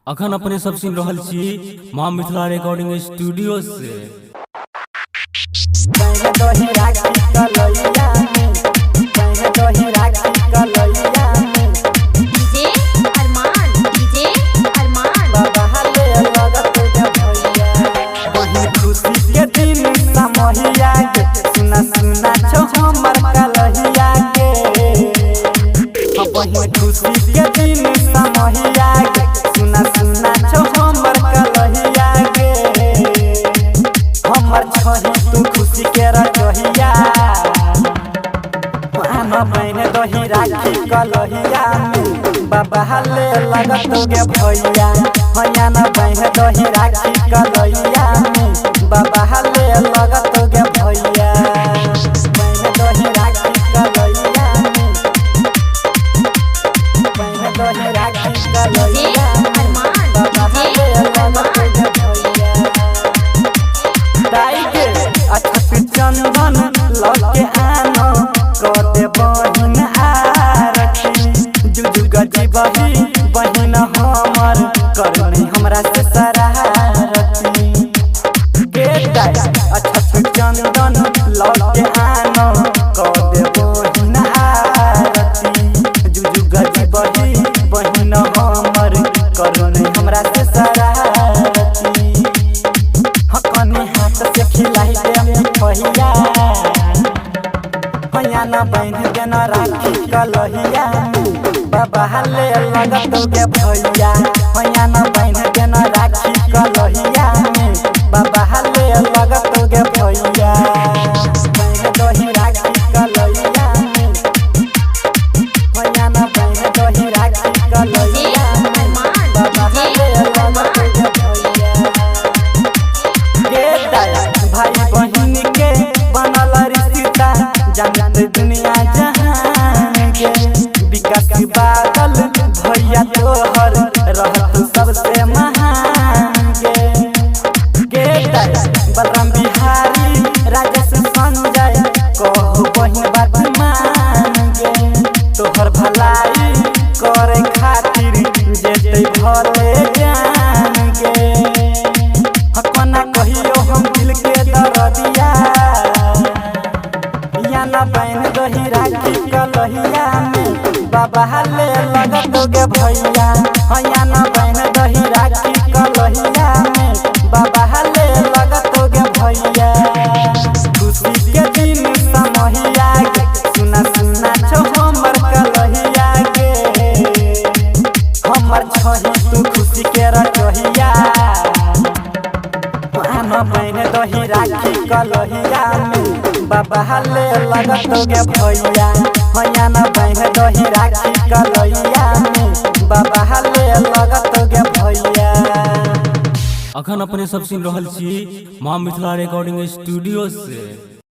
अखन अपने सब सुन रहल छी मां मिथिला रिकॉर्डिंग स्टूडियो से। खुशी के दिन समहिया के सुना सुना छो हमर कलहिया के हमर छही तू खुशी के रखहिया आना बहन दही राखी कलहिया में बाबा हले लगत गे भैया भैया ना बहन दही राखी कलहिया में बाबा हले लगत गे भैया बहन दही राखी कलहिया चंदन लगे आनो कदे बहिन आरती जुजु गजी बही बहिन हमर करनी हमरा से सरारती चंदन लगे आनो कदे बहिन आरती जुजु गजी बही बहिन हमर करनी हमरा से सरारती हकनी हाथ से खिलाई दे भैया भैया ना बहन के ना राखी कलहिया बाबा हले लगत गे भैया भैया ना बहन के ना राखी कलहिया बाबा हले लगत गे भैया बहन दही राखी कलहिया भैया ना बहन दही राखी कलहिया बाबा हले लगत गे भैया भाई बहन के बनल रिश्ता जानत दुनिया जहान के विकास के बादल भैया तोहर रहत सबसे महान के बलराम बिहारी राजेश संजय कहू बहिन बात मान के तोहर भलाई करे खातिर जेते भले जान के हकना कहियो हम दिल के दर्दिया या ना बहन दही राखी कलहिया में बाबा हले लगत गे भैया या ना बहन दही राखी कलहिया में बाबा हले लगत गे भैया खुशी के दिन समहिया के सुना सुना छो हमर कलहिया के हमर छही तू खुशी के रखहिया आना बहन दही राखी कलहिया में बाबा हले लगत गे भैया भैया ना बहन दही राखी कलहिया में बाबा हले लगत गे भैया। अखन अपने सब सुन रहल छी मां मिथिला रिकॉर्डिंग स्टूडियो से।